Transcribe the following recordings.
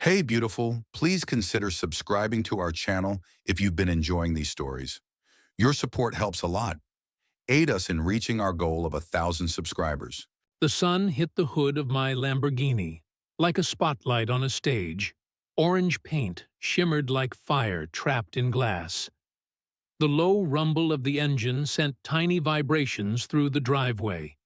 Hey, beautiful, please consider subscribing to our channel if you've been enjoying these stories. Your support helps a lot. Aid us in reaching our goal of 1,000 subscribers. The sun hit the hood of my Lamborghini, like a spotlight on a stage. Orange paint shimmered like fire trapped in glass. The low rumble of the engine sent tiny vibrations through the driveway.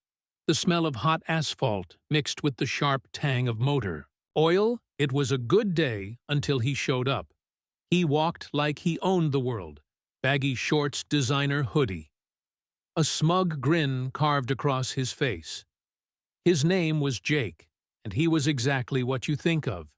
The smell of hot asphalt mixed with the sharp tang of motor oil. It was a good day until he showed up. He walked like he owned the world. Baggy shorts, designer hoodie. A smug grin carved across his face. His name was Jake, and he was exactly what you think of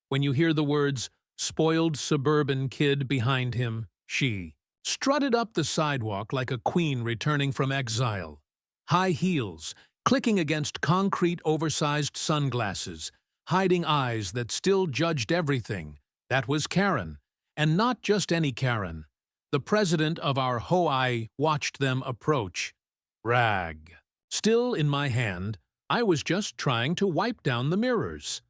when you hear the words spoiled suburban kid behind him. She strutted up the sidewalk like a queen returning from exile. High heels, clicking against concrete oversized sunglasses, hiding eyes that still judged everything. That was Karen, and not just any Karen. The president of our HOA watched them approach. Rag. Still in my hand, I was just trying to wipe down the mirrors.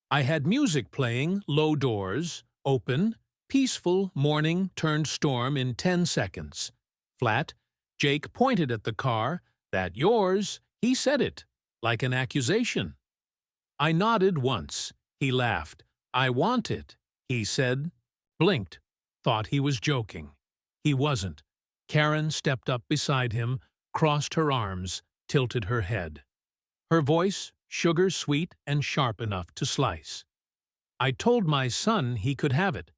I had music playing, low doors, open, peaceful morning turned storm in 10 seconds. Flat, Jake pointed at the car. That yours? He said it, like an accusation. I nodded once. He laughed. I want it, he said. Blinked. Thought he was joking. He wasn't. Karen stepped up beside him, crossed her arms, tilted her head. Her voice, sugar-sweet and sharp enough to slice. I told my son he could have it.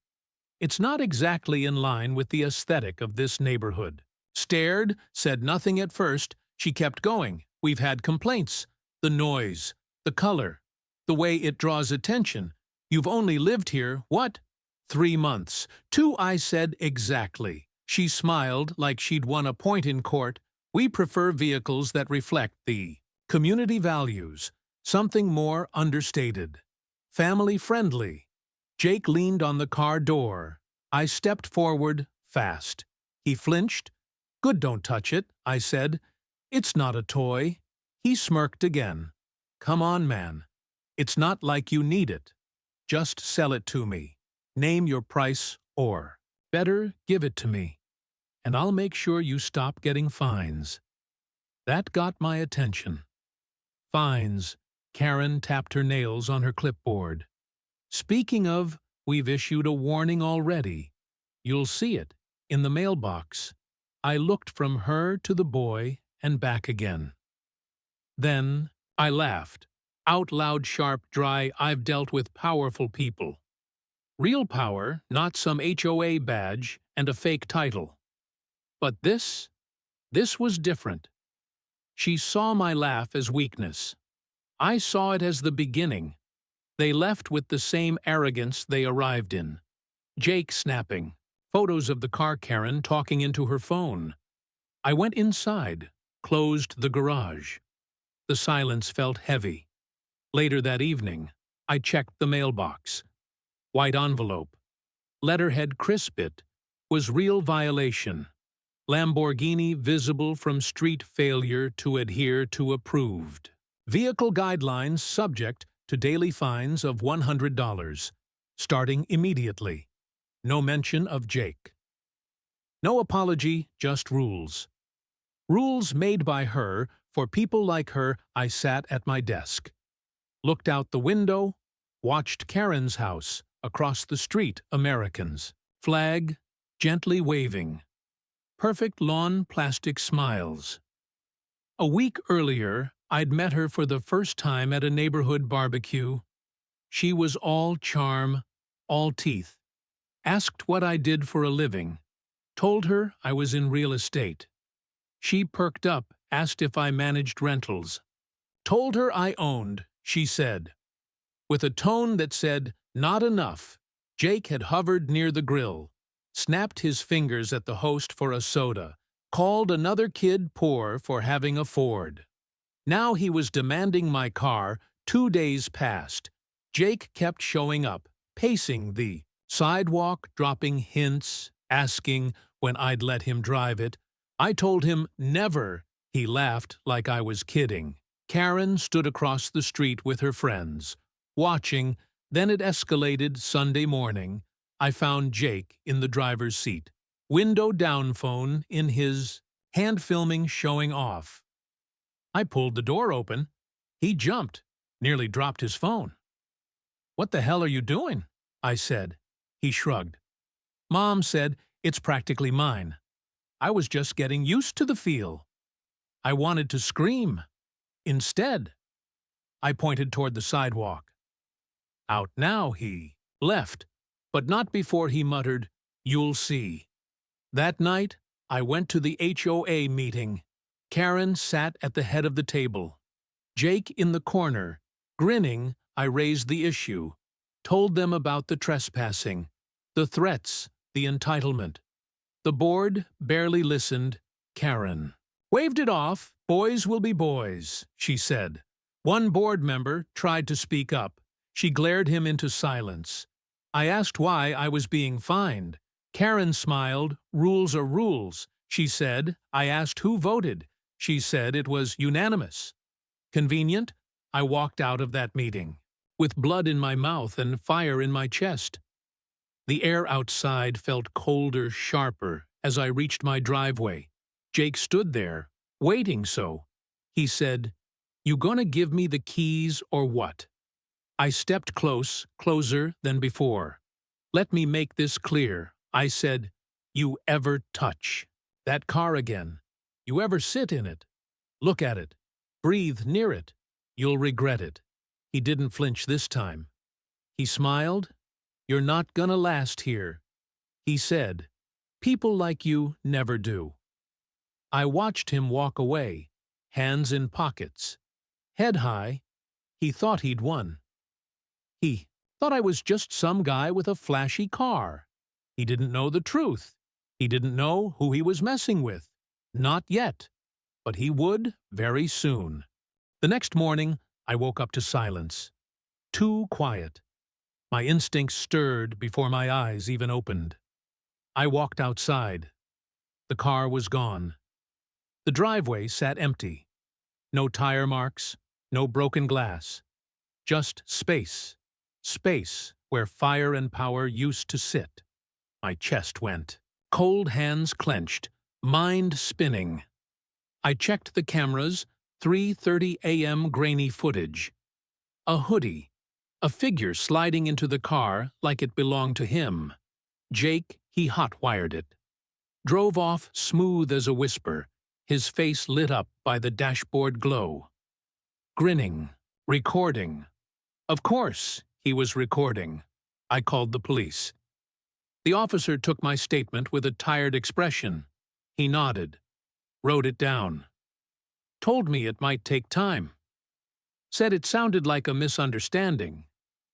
It's not exactly in line with the aesthetic of this neighborhood. Stared, said nothing at first. She kept going. We've had complaints. The noise, the color, the way it draws attention. You've only lived here, what? 3 months. 2, I said exactly. She smiled like she'd won a point in court. We prefer vehicles that reflect the community values, something more understated. Family-friendly. Jake leaned on the car door. I stepped forward, fast. He flinched. Good, don't touch it, I said. It's not a toy. He smirked again. Come on, man. It's not like you need it. Just sell it to me. Name your price, or better, give it to me. And I'll make sure you stop getting fines. That got my attention. Fines. Karen tapped her nails on her clipboard. Speaking of, we've issued a warning already. You'll see it in the mailbox. I looked from her to the boy and back again. Then I laughed. Out loud, sharp, dry. I've dealt with powerful people. Real power, not some HOA badge and a fake title. But this was different. She saw my laugh as weakness. I saw it as the beginning. They left with the same arrogance they arrived in. Jake snapping. Photos of the car, Karen talking into her phone. I went inside, closed the garage. The silence felt heavy. Later that evening, I checked the mailbox. White envelope. Letterhead crisp. It was real violation. Lamborghini visible from street failure to adhere to approved. Vehicle guidelines subject to daily fines of $100, starting immediately. No mention of Jake. No apology, just rules. Rules made by her for people like her. I sat at my desk. Looked out the window, watched Karen's house, across the street, Americans. Flag, gently waving. Perfect lawn plastic smiles. A week earlier, I'd met her for the first time at a neighborhood barbecue. She was all charm, all teeth. Asked what I did for a living. Told her I was in real estate. She perked up, asked if I managed rentals. Told her I owned, she said. With a tone that said, not enough. Jake had hovered near the grill, snapped his fingers at the host for a soda, called another kid poor for having a Ford. Now he was demanding my car. 2 days passed. Jake kept showing up, pacing the sidewalk, dropping hints, asking when I'd let him drive it. I told him never. He laughed like I was kidding. Karen stood across the street with her friends, watching, Then it escalated Sunday morning. I found Jake in the driver's seat, window down phone in his hand filming showing off. I pulled the door open. He jumped, nearly dropped his phone. "What the hell are you doing?" I said. He shrugged. "Mom said it's practically mine. I was just getting used to the feel." I wanted to scream. Instead, I pointed toward the sidewalk. "Out now," he left, but not before he muttered, "You'll see." That night, I went to the HOA meeting. Karen sat at the head of the table. Jake in the corner. Grinning, I raised the issue, told them about the trespassing, the threats, the entitlement. The board barely listened. Karen waved it off. "Boys will be boys," she said. One board member tried to speak up. She glared him into silence. I asked why I was being fined. Karen smiled. "Rules are rules," she said. I asked who voted. She said it was unanimous. Convenient, I walked out of that meeting, with blood in my mouth and fire in my chest. The air outside felt colder, sharper as I reached my driveway. Jake stood there, waiting so. He said, "You gonna give me the keys or what?" I stepped closer than before. "Let me make this clear," I said. "You ever touch that car again, you ever sit in it, look at it, breathe near it, you'll regret it." He didn't flinch this time. He smiled. "You're not gonna last here," he said. "People like you never do." I watched him walk away, hands in pockets, head high. He thought he'd won. He thought I was just some guy with a flashy car. He didn't know the truth. He didn't know who he was messing with. Not yet. But he would very soon. The next morning, I woke up to silence. Too quiet. My instincts stirred before my eyes even opened. I walked outside. The car was gone. The driveway sat empty. No tire marks, no broken glass. Just space. Space where fire and power used to sit. My chest went. Cold hands clenched, mind spinning. I checked the cameras, 3:30 a.m. grainy footage. A hoodie, a figure sliding into the car like it belonged to him. Jake, he hot-wired it. Drove off smooth as a whisper, his face lit up by the dashboard glow. Grinning, recording. Of course, he was recording. I called the police. The officer took my statement with a tired expression. He nodded, wrote it down. Told me it might take time. Said it sounded like a misunderstanding.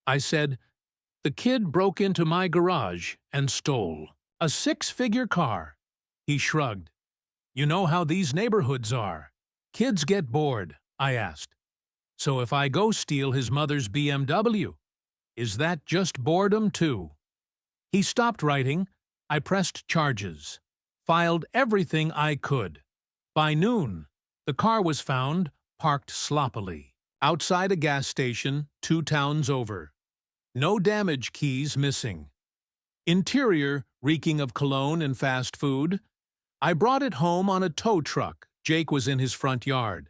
I said, "The kid broke into my garage and stole a 6-figure car." He shrugged. "You know how these neighborhoods are. Kids get bored," I asked. "So if I go steal his mother's BMW, is that just boredom too?" He stopped writing. I pressed charges. Filed everything I could. By noon, the car was found, parked sloppily, outside a gas station 2 towns over. No damage keys missing. Interior reeking of cologne and fast food. I brought it home on a tow truck. Jake was in his front yard.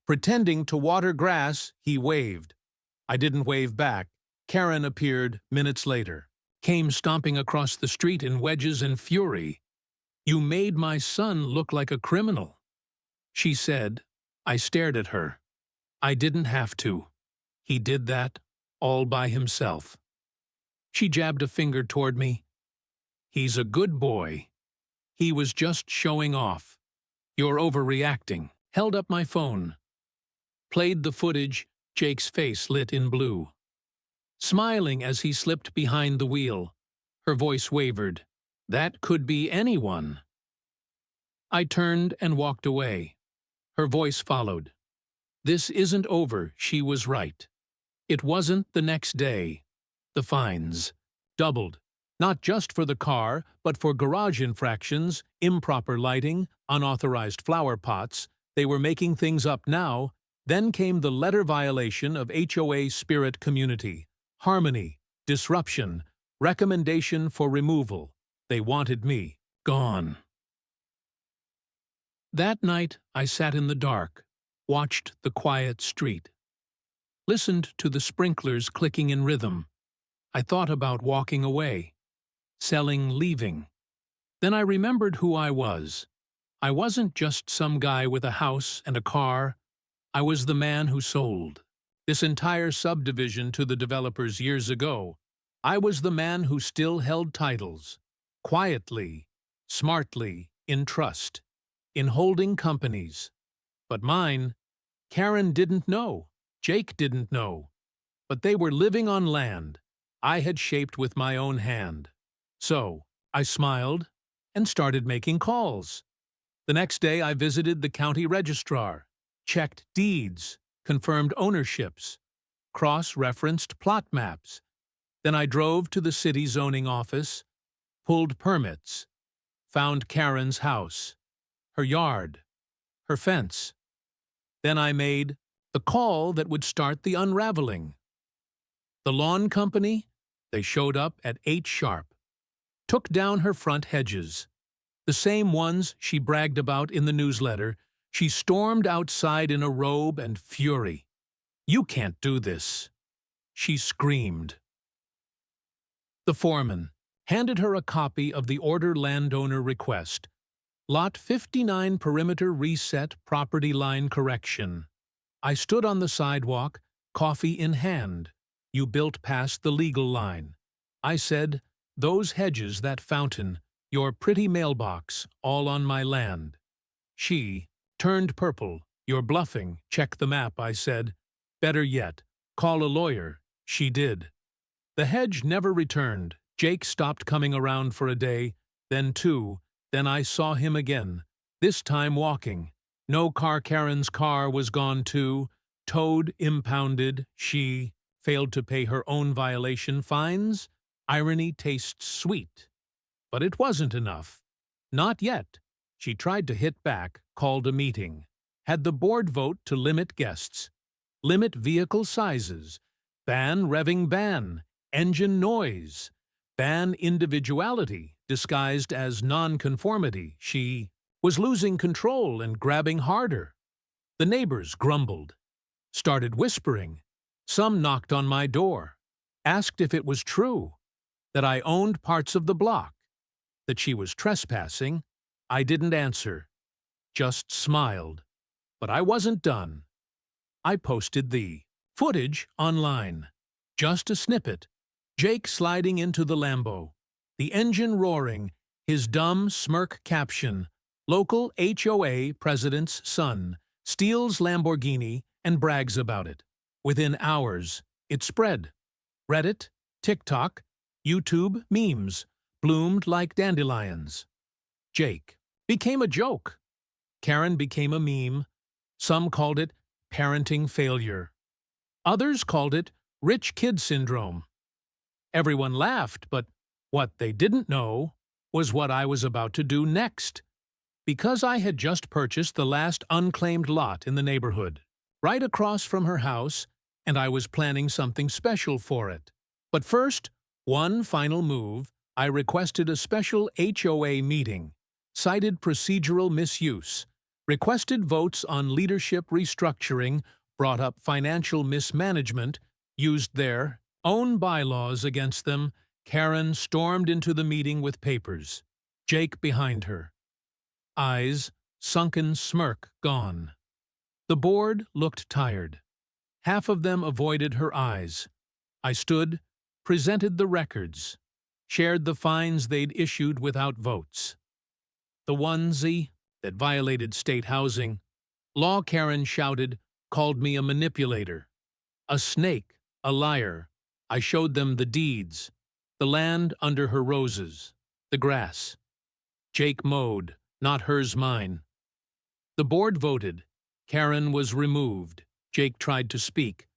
Pretending to water grass, he waved. I didn't wave back. Karen appeared minutes later. Came stomping across the street in wedges and fury. "You made my son look like a criminal," she said. I stared at her. I didn't have to. He did that all by himself. She jabbed a finger toward me. "He's a good boy. He was just showing off. You're overreacting." Held up my phone. Played the footage. Jake's face lit in blue. Smiling as he slipped behind the wheel. Her voice wavered. "That could be anyone." I turned and walked away. Her voice followed. This isn't over, she was right. It wasn't the next day. The fines doubled, not just for the car, but for garage infractions, improper lighting, unauthorized flower pots. They were making things up now. Then came the letter violation of HOA Spirit Community. harmony, disruption, recommendation for removal. They wanted me gone. That night, I sat in the dark, watched the quiet street, listened to the sprinklers clicking in rhythm. I thought about walking away, selling, leaving. Then I remembered who I was. I wasn't just some guy with a house and a car. I was the man who sold this entire subdivision to the developers years ago. I was the man who still held titles, quietly, smartly, in trust, in holding companies. But mine, Karen didn't know, Jake didn't know. But they were living on land I had shaped with my own hand. So, I smiled and started making calls. The next day I visited the county registrar, checked deeds, confirmed ownerships, cross-referenced plot maps. Then I drove to the city zoning office, pulled permits, found Karen's house, her yard, her fence. Then I made the call that would start the unraveling. The lawn company, they showed up at 8 sharp, took down her front hedges. The same ones she bragged about in the newsletter. She stormed outside in a robe and fury. "You can't do this," she screamed. The foreman handed her a copy of the order landowner request. Lot 59 perimeter reset property line correction. I stood on the sidewalk, coffee in hand. "You built past the legal line." I said, "Those hedges, that fountain, your pretty mailbox, all on my land." She turned purple. "You're bluffing. Check the map," I said. "Better yet, call a lawyer." She did. The hedge never returned. Jake stopped coming around for a day, then 2, then I saw him again, this time walking. No car. Karen's car was gone too, towed, impounded. She failed to pay her own violation fines. Irony tastes sweet. But it wasn't enough. Not yet. She tried to hit back, called a meeting, had the board vote to limit guests, limit vehicle sizes, ban revving ban, engine noise, ban individuality disguised as nonconformity. She was losing control and grabbing harder. The neighbors grumbled, started whispering. Some knocked on my door, asked if it was true, that I owned parts of the block, that she was trespassing. I didn't answer, just smiled. But I wasn't done. I posted the footage online. Just a snippet. Jake sliding into the Lambo, the engine roaring, his dumb smirk caption, "Local HOA president's son steals Lamborghini and brags about it." Within hours, it spread. Reddit, TikTok, YouTube memes bloomed like dandelions. Jake became a joke. Karen became a meme. Some called it parenting failure. Others called it rich kid syndrome. Everyone laughed, but what they didn't know was what I was about to do next. Because I had just purchased the last unclaimed lot in the neighborhood, right across from her house, and I was planning something special for it. But first, one final move, I requested a special HOA meeting, cited procedural misuse, requested votes on leadership restructuring, brought up financial mismanagement, used their own bylaws against them. Karen stormed into the meeting with papers. Jake behind her. Eyes, sunken smirk gone. The board looked tired. Half of them avoided her eyes. I stood, presented the records, shared the fines they'd issued without votes. The onesie that violated state housing. Law. Karen shouted, called me a manipulator, a snake, a liar. I showed them the deeds, the land under her roses, the grass. Jake mowed, not hers, mine. The board voted. Karen was removed. Jake tried to speak.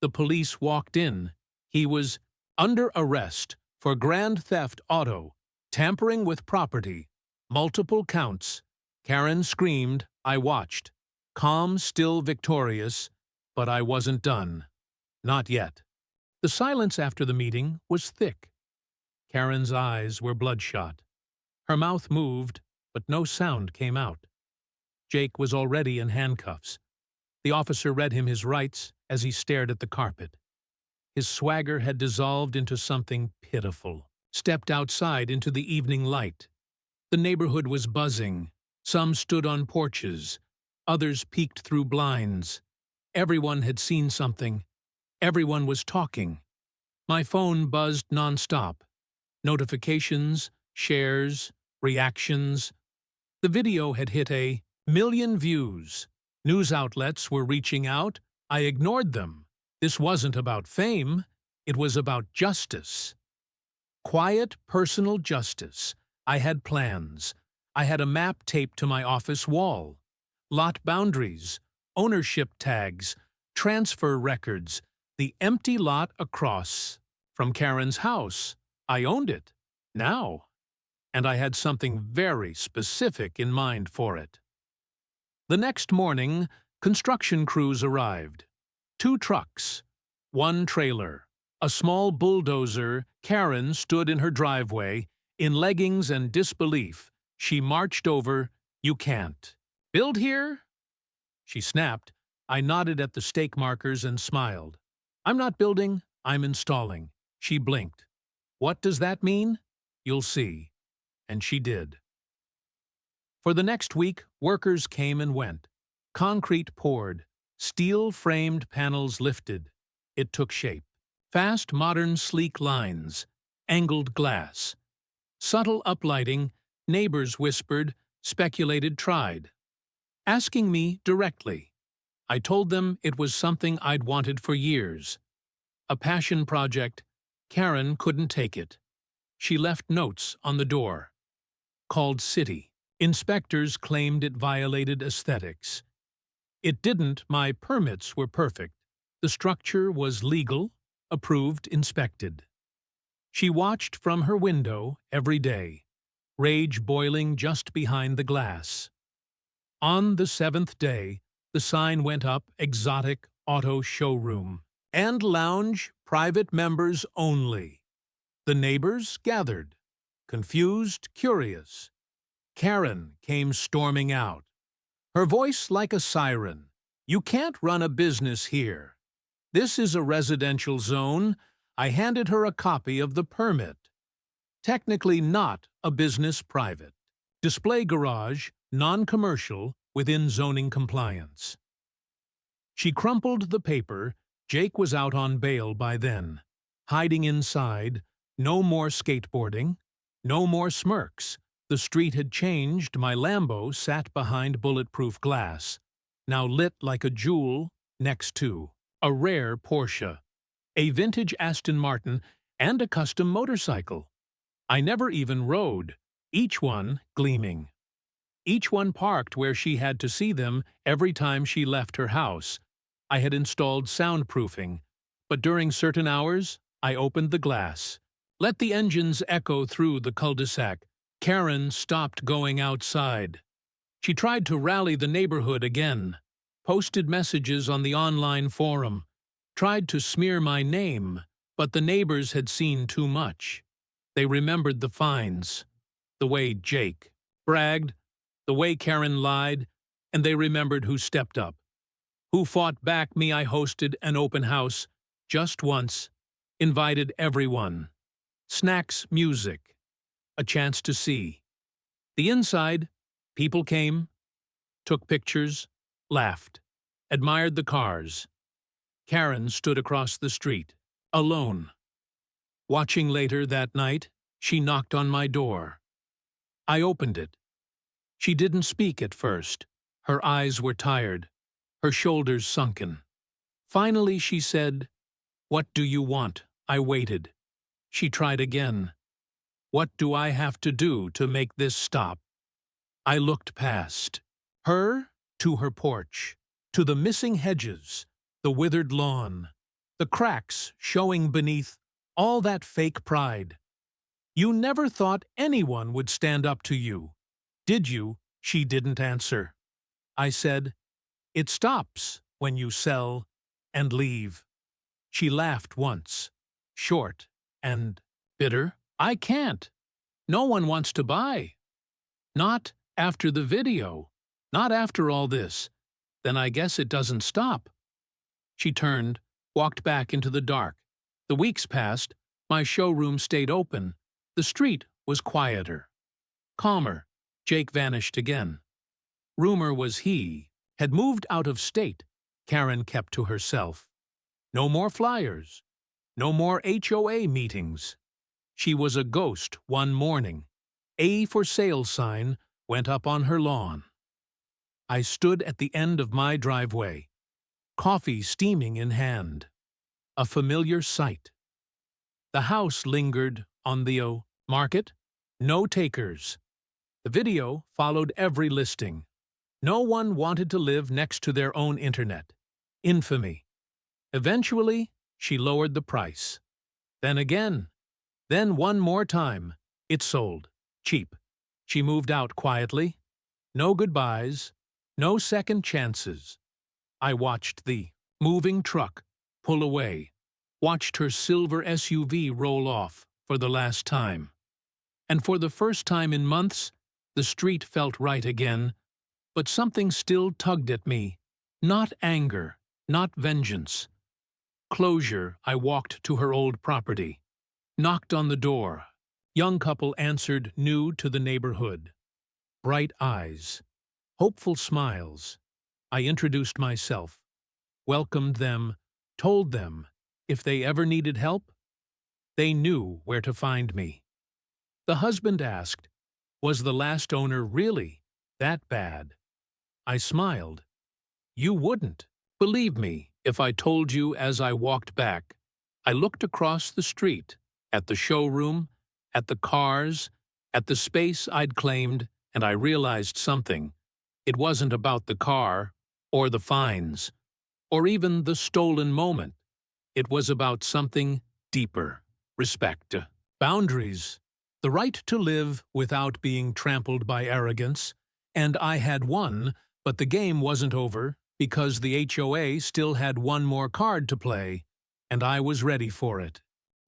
The police walked in. He was under arrest for grand theft auto, tampering with property, multiple counts. Karen screamed. I watched. Calm, still victorious, but I wasn't done. Not yet. The silence after the meeting was thick. Karen's eyes were bloodshot. Her mouth moved, but no sound came out. Jake was already in handcuffs. The officer read him his rights as he stared at the carpet. His swagger had dissolved into something pitiful. Stepped outside into the evening light. The neighborhood was buzzing. Some stood on porches. Others peeked through blinds. Everyone had seen something. Everyone was talking. My phone buzzed nonstop. Notifications, shares, reactions. The video had hit 1,000,000 views. News outlets were reaching out. I ignored them. This wasn't about fame. It was about justice. Quiet, personal justice. I had plans. I had a map taped to my office wall. Lot boundaries, ownership tags, transfer records, the empty lot across from Karen's house. I owned it. Now. And I had something very specific in mind for it. The next morning, construction crews arrived. 2 trucks, 1 trailer, a small bulldozer. Karen stood in her driveway, in leggings and disbelief. She marched over. "You can't build here?" She snapped. I nodded at the stake markers and smiled. "I'm not building, I'm installing." She blinked. "What does that mean?" "You'll see." And she did. For the next week, workers came and went. Concrete poured. Steel-framed panels lifted. It took shape. Fast, modern, sleek lines. Angled glass. Subtle uplighting. Neighbors whispered, speculated, tried. Asking me directly. I told them it was something I'd wanted for years. A passion project. Karen couldn't take it. She left notes on the door. Called City. Inspectors claimed it violated aesthetics. It didn't. My permits were perfect. The structure was legal, approved, inspected. She watched from her window every day, rage boiling just behind the glass. On the 7th day, the sign went up: exotic auto showroom and lounge, private members only. The neighbors gathered, confused, curious. Karen came storming out, her voice like a siren. "You can't run a business here. This is a residential zone." I handed her a copy of the permit. Technically not a business, private. Display garage, non-commercial, within zoning compliance. She crumpled the paper. Jake was out on bail by then. Hiding inside. No more skateboarding. No more smirks. The street had changed. My Lambo sat behind bulletproof glass, now lit like a jewel next to a rare Porsche, a vintage Aston Martin, and a custom motorcycle. I never even rode, each one gleaming. Each one parked where she had to see them every time she left her house. I had installed soundproofing, but during certain hours, I opened the glass. Let the engines echo through the cul-de-sac. Karen stopped going outside. She tried to rally the neighborhood again, posted messages on the online forum, tried to smear my name, but the neighbors had seen too much. They remembered the fines, the way Jake bragged, the way Karen lied, and they remembered who stepped up, who fought back. Me, I hosted an open house just once, invited everyone. Snacks, music, a chance to see. The inside, people came, took pictures, laughed, admired the cars. Karen stood across the street, alone. Watching later that night, she knocked on my door. I opened it. She didn't speak at first. Her eyes were tired, her shoulders sunken. Finally she said, "What do you want?" I waited. She tried again. "What do I have to do to make this stop?" I looked past her to her porch, to the missing hedges, the withered lawn, the cracks showing beneath all that fake pride. "You never thought anyone would stand up to you, did you?" She didn't answer. I said, "It stops when you sell and leave." She laughed once, short, and bitter. I can't. No one wants to buy. Not after the video. Not after all this. Then I guess it doesn't stop. She turned, walked back into the dark. The weeks passed. My showroom stayed open. The street was quieter. Calmer. Jake vanished again. Rumor was he had moved out of state. Karen kept to herself. No more flyers. No more HOA meetings. She was a ghost one morning. A for sale sign went up on her lawn. I stood at the end of my driveway, coffee steaming in hand. A familiar sight. The house lingered on the market. No takers. The video followed every listing. No one wanted to live next to their own internet. Infamy. Eventually, she lowered the price. Then again. Then one more time. It sold. Cheap. She moved out quietly. No goodbyes. No second chances. I watched the moving truck pull away. Watched her silver SUV roll off for the last time. And for the first time in months, the street felt right again, but something still tugged at me. Not anger, not vengeance. Closure. I walked to her old property. Knocked on the door. Young couple answered, new to the neighborhood. Bright eyes. Hopeful smiles. I introduced myself. Welcomed them. Told them, if they ever needed help, they knew where to find me. The husband asked, was the last owner really that bad? I smiled. You wouldn't believe me if I told you as I walked back. I looked across the street, at the showroom, at the cars, at the space I'd claimed, and I realized something. It wasn't about the car, or the fines, or even the stolen moment. It was about something deeper. Respect. Boundaries. The right to live without being trampled by arrogance. And I had won, but the game wasn't over, because the HOA still had one more card to play, and I was ready for it.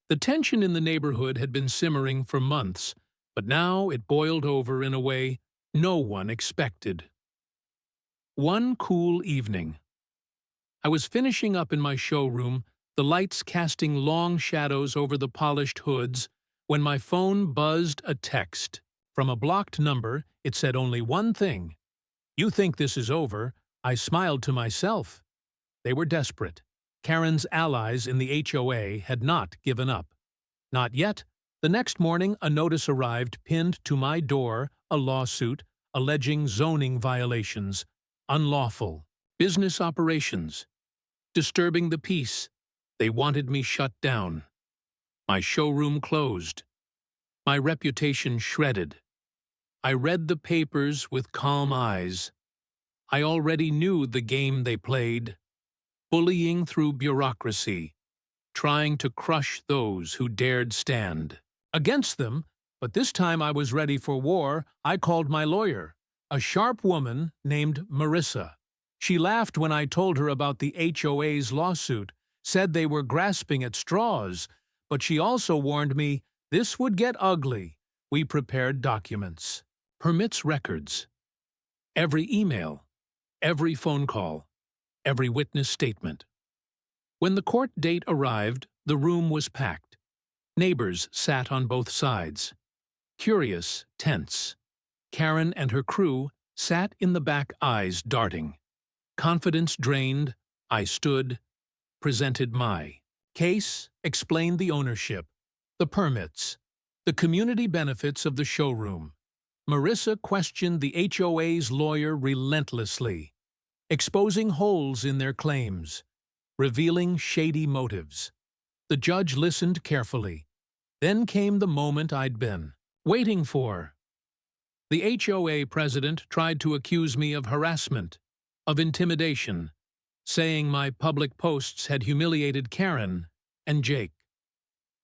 The tension in the neighborhood had been simmering for months, but now it boiled over in a way no one expected. One cool evening. I was finishing up in my showroom, the lights casting long shadows over the polished hoods, when my phone buzzed a text. From a blocked number, it said only one thing. You think this is over? I smiled to myself. They were desperate. Karen's allies in the HOA had not given up. Not yet. The next morning, a notice arrived pinned to my door, a lawsuit alleging zoning violations, unlawful, business operations, disturbing the peace. They wanted me shut down. My showroom closed. My reputation shredded. I read the papers with calm eyes. I already knew the game they played. Bullying through bureaucracy, trying to crush those who dared stand against them, but this time I was ready for war. I called my lawyer, a sharp woman named Marissa. She laughed when I told her about the HOA's lawsuit, said they were grasping at straws, but she also warned me this would get ugly. We prepared documents, permits records, every email, every phone call, every witness statement. When the court date arrived, the room was packed. Neighbors sat on both sides. Curious, tense. Karen and her crew sat in the back, eyes darting. Confidence drained, I stood, presented my case, explained the ownership, the permits, the community benefits of the showroom. Marissa questioned the HOA's lawyer relentlessly, exposing holes in their claims, revealing shady motives. The judge listened carefully. Then came the moment I'd been waiting for. The HOA president tried to accuse me of harassment, of intimidation, saying my public posts had humiliated Karen and Jake.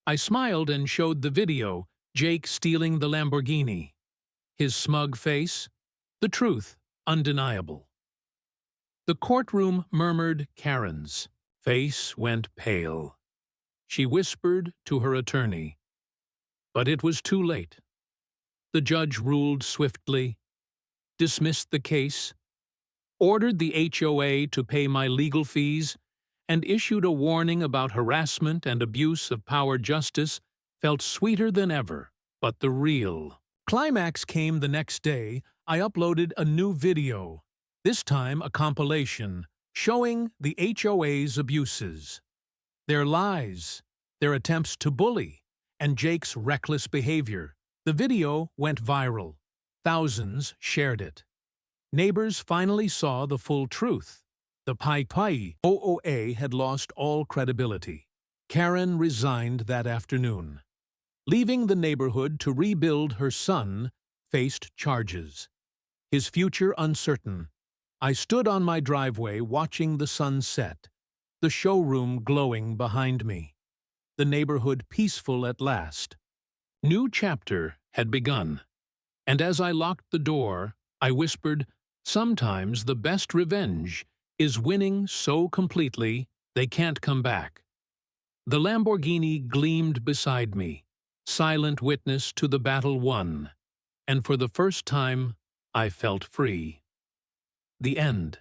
I smiled and showed the video, Jake stealing the Lamborghini. His smug face, the truth, undeniable. The courtroom murmured Karen's face went pale. she whispered to her attorney. But it was too late. The judge ruled swiftly, dismissed the case, ordered the HOA to pay my legal fees, and issued a warning about harassment and abuse of power. Justice felt sweeter than ever, but the real climax came the next day. I uploaded a new video, this time a compilation, showing the HOA's abuses, their lies, their attempts to bully, and Jake's reckless behavior. The video went viral. Thousands shared it. Neighbors finally saw the full truth. The HOA had lost all credibility. Karen resigned that afternoon. Leaving the neighborhood to rebuild, her son faced charges. His future uncertain. I stood on my driveway watching the sun set, the showroom glowing behind me, the neighborhood peaceful at last. New chapter had begun, and as I locked the door, I whispered, sometimes the best revenge is winning so completely they can't come back. The Lamborghini gleamed beside me, silent witness to the battle won, and for the first time I felt free. The end.